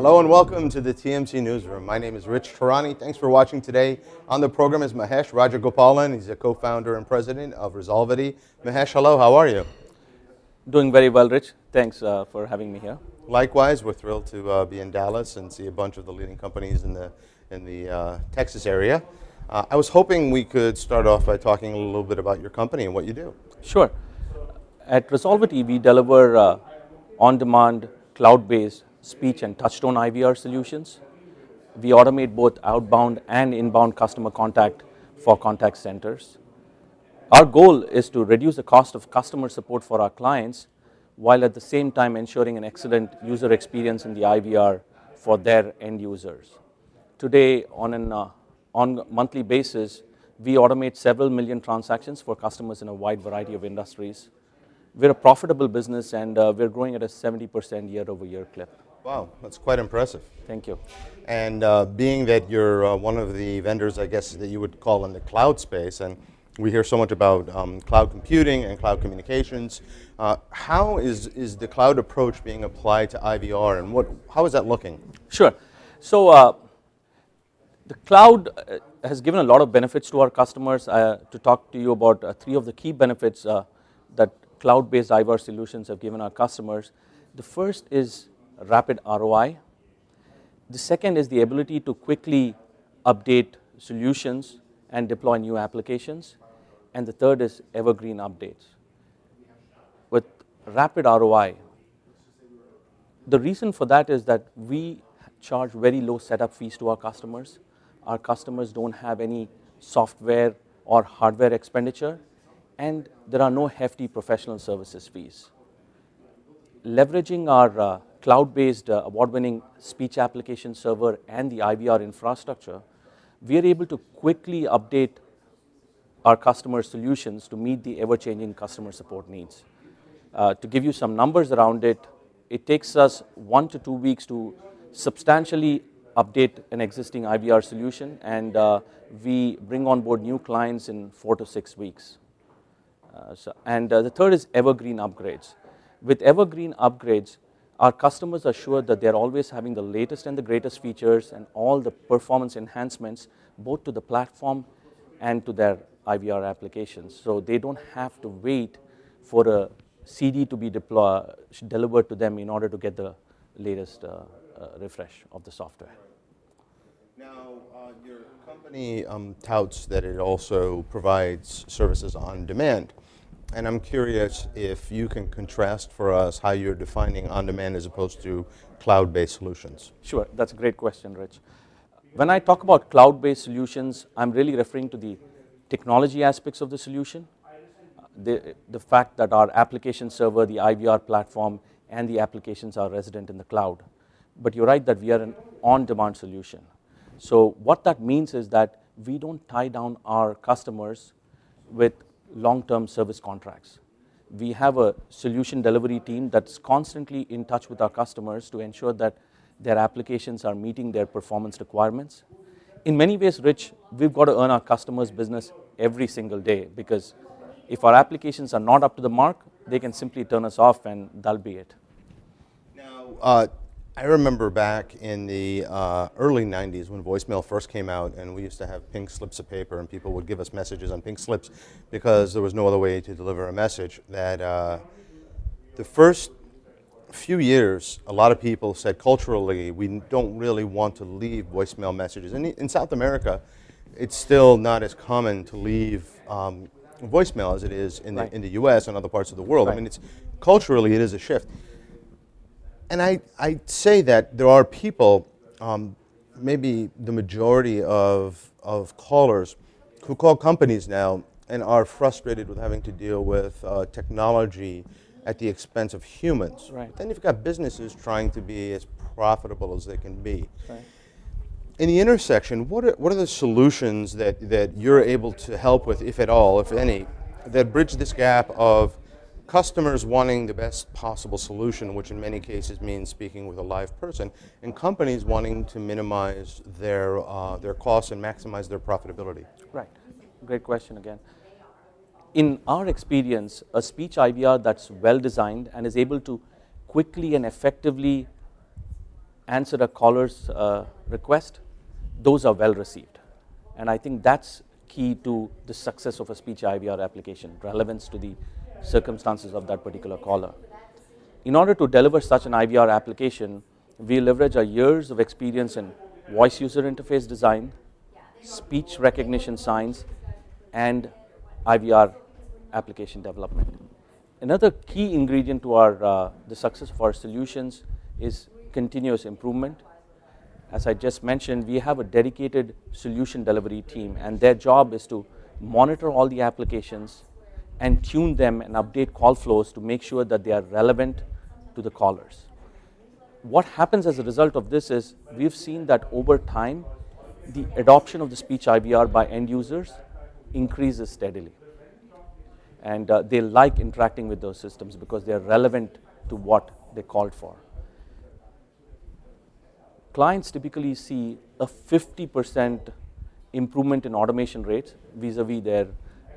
Hello and welcome to the TMC Newsroom. My name is Rich Tehrani. Thanks for watching today. On the program is Mahesh Rajagopalan. He's a co-founder and president of Resolvity. Mahesh, hello, how are you? Doing very well, Rich. Thanks for having me here. Likewise, we're thrilled to be in Dallas and see a bunch of the leading companies in the Texas area. I was hoping we could start off by talking a little bit about your company and what you do. Sure. At Resolvity, we deliver on-demand, cloud-based speech and touchtone IVR solutions. We automate both outbound and inbound customer contact for contact centers. Our goal is to reduce the cost of customer support for our clients while at the same time ensuring an excellent user experience in the IVR for their end users. Today, on a monthly basis, we automate several million transactions for customers in a wide variety of industries. We're a profitable business and we're growing at a 70% year-over-year clip. Wow, that's quite impressive. Thank you. And being that you're one of the vendors, I guess, that you would call in the cloud space, and we hear so much about cloud computing and cloud communications, how is the cloud approach being applied to IVR, and how is that looking? Sure. So the cloud has given a lot of benefits to our customers. To talk to you about three of the key benefits that cloud-based IVR solutions have given our customers. The first is rapid ROI. The second is the ability to quickly update solutions and deploy new applications. And the third is evergreen updates. With rapid ROI, the reason for that is that we charge very low setup fees to our customers. Our customers don't have any software or hardware expenditure, and there are no hefty professional services fees. Leveraging our cloud-based award-winning speech application server and the IVR infrastructure, we are able to quickly update our customer solutions to meet the ever-changing customer support needs. To give you some numbers around it, it takes us 1 to 2 weeks to substantially update an existing IVR solution, and we bring on board new clients in 4 to 6 weeks. The third is evergreen upgrades. With evergreen upgrades, our customers are sure that they're always having the latest and the greatest features and all the performance enhancements both to the platform and to their IVR applications. So they don't have to wait for a CD to be delivered to them in order to get the latest refresh of the software. Now, your company touts that it also provides services on demand. And I'm curious if you can contrast for us how you're defining on-demand as opposed to cloud-based solutions. Sure, that's a great question, Rich. When I talk about cloud-based solutions, I'm really referring to the technology aspects of the solution, the fact that our application server, the IVR platform, and the applications are resident in the cloud. But you're right that we are an on-demand solution. So what that means is that we don't tie down our customers with long-term service contracts. We have a solution delivery team that's constantly in touch with our customers to ensure that their applications are meeting their performance requirements. In many ways, Rich, we've got to earn our customers' business every single day, because if our applications are not up to the mark, they can simply turn us off and that'll be it. Now, I remember back in the early 90s when voicemail first came out, and we used to have pink slips of paper and people would give us messages on pink slips because there was no other way to deliver a message, that the first few years, a lot of people said culturally, we don't really want to leave voicemail messages. And in South America, it's still not as common to leave voicemail as it is in the US and other parts of the world. Right. I mean, culturally, it is a shift. And I'd say that there are people, maybe the majority of callers, who call companies now and are frustrated with having to deal with technology at the expense of humans. Right. But then you've got businesses trying to be as profitable as they can be. Right. In the intersection, what are the solutions that you're able to help with, if at all, if any, that bridge this gap of customers wanting the best possible solution, which in many cases means speaking with a live person, and companies wanting to minimize their costs and maximize their profitability? Right. Great question again. In our experience, a speech IVR that's well designed and is able to quickly and effectively answer a caller's request, those are well received. And I think that's key to the success of a speech IVR application, relevance to the circumstances of that particular caller. In order to deliver such an IVR application, we leverage our years of experience in voice user interface design, speech recognition science, and IVR application development. Another key ingredient to the success of our solutions is continuous improvement. As I just mentioned, we have a dedicated solution delivery team, and their job is to monitor all the applications and tune them and update call flows to make sure that they are relevant to the callers. What happens as a result of this is we've seen that over time, the adoption of the speech IVR by end users increases steadily. And they like interacting with those systems because they're relevant to what they called for. Clients typically see a 50% improvement in automation rates vis-a-vis their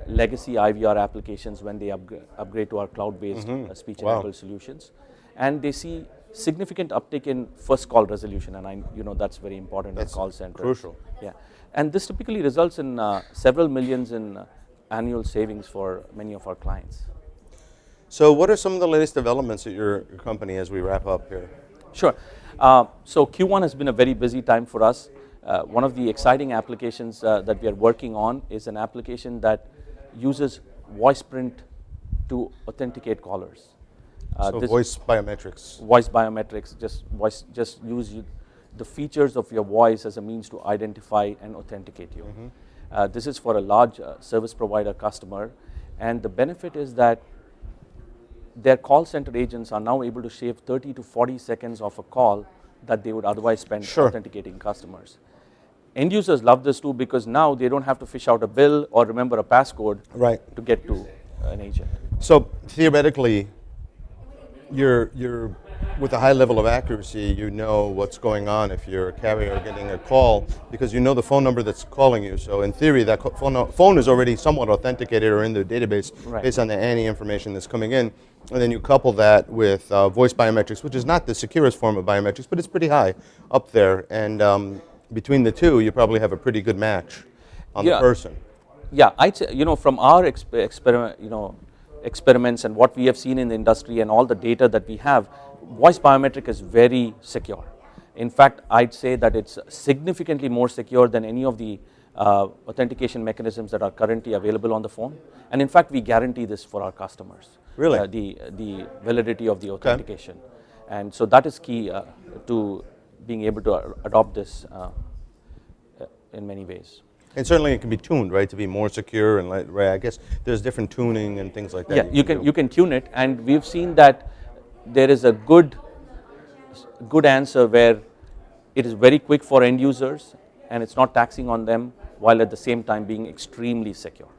legacy IVR applications when they upgrade to our cloud-based speech-enabled solutions. And they see significant uptick in first call resolution, and that's very important in call centers. Crucial. Yeah, and this typically results in several millions in annual savings for many of our clients. So what are some of the latest developments at your company as we wrap up here? Sure. So Q1 has been a very busy time for us. One of the exciting applications that we are working on is an application that uses voice print to authenticate callers. So voice biometrics. Voice biometrics, just use the features of your voice as a means to identify and authenticate you. This is for a large service provider customer, and the benefit is that their call center agents are now able to shave 30 to 40 seconds off a call that they would otherwise spend authenticating customers. End users love this too because now they don't have to fish out a bill or remember a passcode to get to an agent. So theoretically, you're with a high level of accuracy, you know what's going on if you're a carrier getting a call because you know the phone number that's calling you. So in theory, that phone is already somewhat authenticated or in the database based on the ANI information that's coming in. And then you couple that with voice biometrics, which is not the securest form of biometrics, but it's pretty high up there. And between the two, you probably have a pretty good match on the person. Yeah, I'd say, from our experiments and what we have seen in the industry and all the data that we have, voice biometric is very secure. In fact, I'd say that it's significantly more secure than any of the authentication mechanisms that are currently available on the phone. And in fact, we guarantee this for our customers. Really? The validity of the authentication. And so that is key to being able to adopt this in many ways. And certainly it can be tuned, right, to be more secure, and I guess there's different tuning and things like that. Yeah, you can tune it, and we've seen that there is a good answer where it is very quick for end users and it's not taxing on them while at the same time being extremely secure.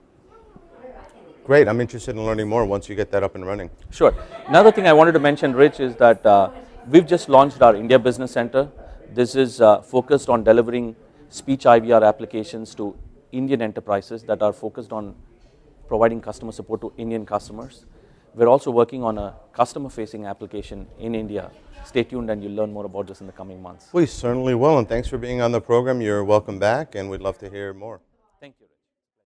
Great, I'm interested in learning more once you get that up and running. Sure. Another thing I wanted to mention, Rich, is that we've just launched our India Business Center. This is focused on delivering speech IVR applications to Indian enterprises that are focused on providing customer support to Indian customers. We're also working on a customer-facing application in India. Stay tuned and you'll learn more about this in the coming months. We certainly will, and thanks for being on the program. You're welcome back, and we'd love to hear more.